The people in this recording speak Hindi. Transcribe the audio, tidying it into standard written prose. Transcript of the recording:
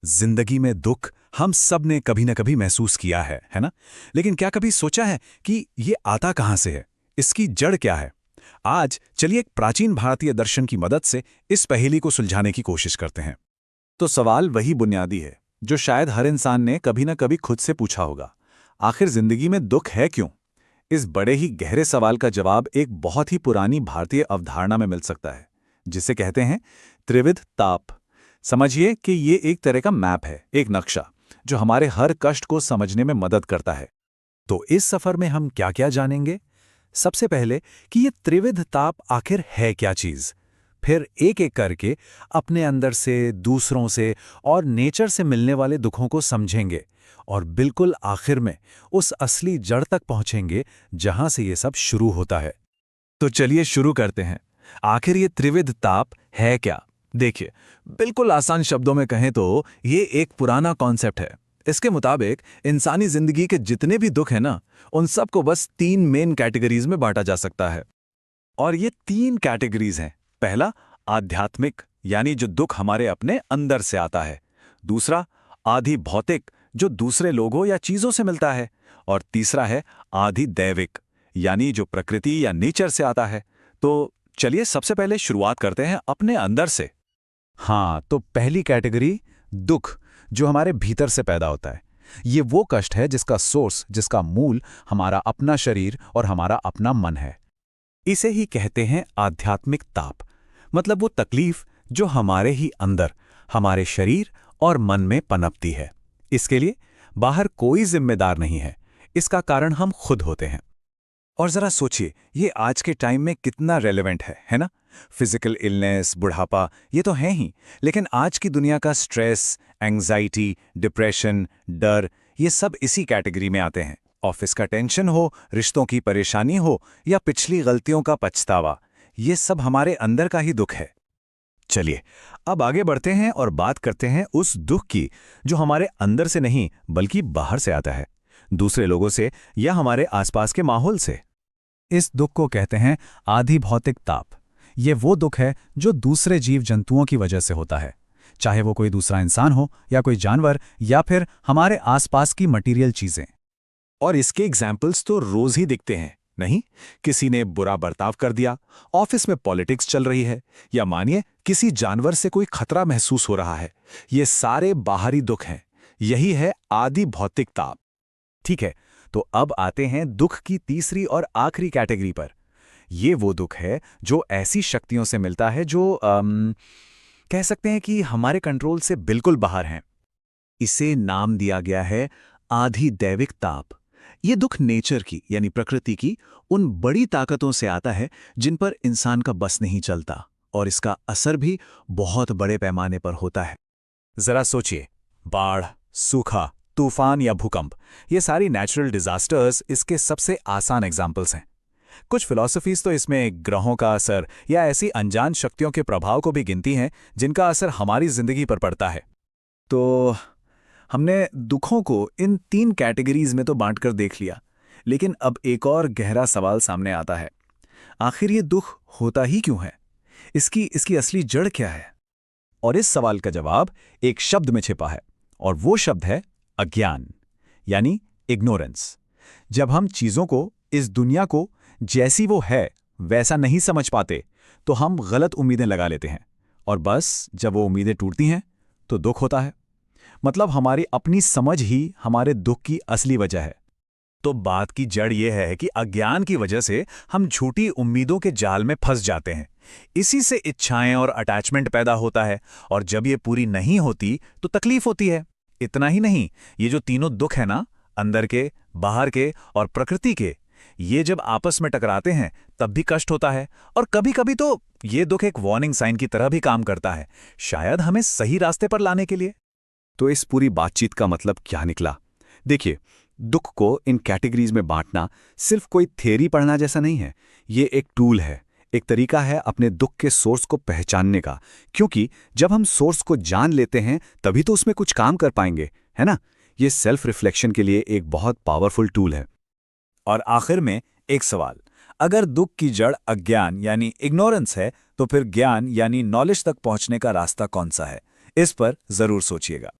जिंदगी में दुख हम सब ने कभी न कभी महसूस किया है ना? लेकिन क्या कभी सोचा है कि ये आता कहाँ से है? इसकी जड़ क्या है? आज चलिए एक प्राचीन भारतीय दर्शन की मदद से इस पहेली को सुलझाने की कोशिश करते हैं। तो सवाल वही बुनियादी है जो शायद हर इंसान ने कभी न कभी खुद से पूछा होगा। आखिर जिंदगी में दुख है क्यों? इस बड़े ही गहरे सवाल का जवाब एक बहुत ही पुरानी भारतीय अवधारणा में मिल सकता है, जिसे कहते हैं त्रिविध ताप। समझिए कि ये एक तरह का मैप है, एक नक्शा जो हमारे हर कष्ट को समझने में मदद करता है। तो इस सफर में हम क्या क्या जानेंगे? सबसे पहले कि ये त्रिविध ताप आखिर है क्या चीज। फिर एक एक करके अपने अंदर से, दूसरों से और नेचर से मिलने वाले दुखों को समझेंगे और बिल्कुल आखिर में उस असली जड़ तक पहुंचेंगे जहां से ये सब शुरू होता है। तो चलिए शुरू करते हैं। आखिर ये त्रिविध ताप है क्या? देखिए, बिल्कुल आसान शब्दों में कहें तो ये एक पुराना कॉन्सेप्ट है। इसके मुताबिक इंसानी जिंदगी के जितने भी दुख हैं ना, उन सब को बस 3 मेन कैटेगरीज में बांटा जा सकता है। और ये 3 कैटेगरीज हैं। पहला, आध्यात्मिक, यानी जो दुख हमारे अपने अंदर से आता है। दूसरा, आधि भौतिक, जो दूसरे लोगों या चीजों से मिलता है। और तीसरा है आधि दैविक, यानी जो प्रकृति या नेचर से आता है। तो चलिए सबसे पहले शुरुआत करते हैं अपने अंदर से। हाँ, तो पहली कैटेगरी दुख, जो हमारे भीतर से पैदा होता है। ये वो कष्ट है जिसका सोर्स, जिसका मूल हमारा अपना शरीर और हमारा अपना मन है। इसे ही कहते हैं आध्यात्मिक ताप, मतलब वो तकलीफ जो हमारे ही अंदर, हमारे शरीर और मन में पनपती है। इसके लिए बाहर कोई जिम्मेदार नहीं है, इसका कारण हम खुद होते हैं। और जरा सोचिए, ये आज के टाइम में कितना रेलेवेंट है ना? फिजिकल इलनेस, बुढ़ापा, ये तो है ही, लेकिन आज की दुनिया का स्ट्रेस, एंग्जाइटी, डिप्रेशन, डर, ये सब इसी कैटेगरी में आते हैं। ऑफिस का टेंशन हो, रिश्तों की परेशानी हो या पिछली गलतियों का पछतावा, ये सब हमारे अंदर का ही दुख है। चलिए अब आगे बढ़ते हैं और बात करते हैं उस दुख की जो हमारे अंदर से नहीं बल्कि बाहर से आता है, दूसरे लोगों से या हमारे आसपास के माहौल से। इस दुख को कहते हैं आधि भौतिक ताप। ये वो दुख है जो दूसरे जीव जंतुओं की वजह से होता है, चाहे वो कोई दूसरा इंसान हो या कोई जानवर या फिर हमारे आसपास की मटीरियल चीजें। और इसके एग्जाम्पल्स तो रोज ही दिखते हैं, नहीं? किसी ने बुरा बर्ताव कर दिया, ऑफिस में पॉलिटिक्स चल रही है, या मानिए किसी जानवर से कोई खतरा महसूस हो रहा है। ये सारे बाहरी दुख हैं। यही है आधि भौतिक ताप। ठीक है, तो अब आते हैं दुख की तीसरी और आखिरी कैटेगरी पर। ये वो दुख है जो ऐसी शक्तियों से मिलता है जो कह सकते हैं कि हमारे कंट्रोल से बिल्कुल बाहर हैं। इसे नाम दिया गया है आधि दैविक ताप। ये दुख नेचर की, यानी प्रकृति की उन बड़ी ताकतों से आता है जिन पर इंसान का बस नहीं चलता, और इसका असर भी बहुत बड़े पैमाने पर होता है। जरा सोचिए, बाढ़, सूखा, तूफान या भूकंप, ये सारी नेचुरल डिजास्टर्स इसके सबसे आसान एग्जाम्पल्स हैं। कुछ फिलॉसफीज तो इसमें ग्रहों का असर या ऐसी अनजान शक्तियों के प्रभाव को भी गिनती हैं जिनका असर हमारी जिंदगी पर पड़ता है। तो हमने दुखों को इन 3 कैटेगरीज में तो बांटकर देख लिया, लेकिन अब एक और गहरा सवाल सामने आता है। आखिर ये दुख होता ही क्यों है? इसकी असली जड़ क्या है? और इस सवाल का जवाब एक शब्द में छिपा है, और वो शब्द है अज्ञान, यानी इग्नोरेंस। जब हम चीजों को, इस दुनिया को जैसी वो है वैसा नहीं समझ पाते, तो हम गलत उम्मीदें लगा लेते हैं, और बस जब वो उम्मीदें टूटती हैं तो दुख होता है। मतलब हमारी अपनी समझ ही हमारे दुख की असली वजह है। तो बात की जड़ यह है कि अज्ञान की वजह से हम झूठी उम्मीदों के जाल में फंस जाते हैं। इसी से इच्छाएं और अटैचमेंट पैदा होता है, और जब ये पूरी नहीं होती तो तकलीफ होती है। इतना ही नहीं, ये जो तीनों दुख है ना, अंदर के, बाहर के और प्रकृति के, ये जब आपस में टकराते हैं तब भी कष्ट होता है। और कभी-कभी तो ये दुख एक वार्निंग साइन की तरह भी काम करता है, शायद हमें सही रास्ते पर लाने के लिए। तो इस पूरी बातचीत का मतलब क्या निकला? देखिए, दुख को इन कैटेगरीज में बांटना सिर्फ कोई थ्योरी पढ़ना जैसा नहीं है। ये एक टूल है, एक तरीका है अपने दुख के सोर्स को पहचानने का, क्योंकि जब हम सोर्स को जान लेते हैं तभी तो उसमें कुछ काम कर पाएंगे, है ना? ये सेल्फ रिफ्लेक्शन के लिए एक बहुत पावरफुल टूल है। और आखिर में एक सवाल, अगर दुख की जड़ अज्ञान यानी इग्नोरेंस है, तो फिर ज्ञान यानी नॉलेज तक पहुंचने का रास्ता कौन सा है? इस पर जरूर सोचिएगा।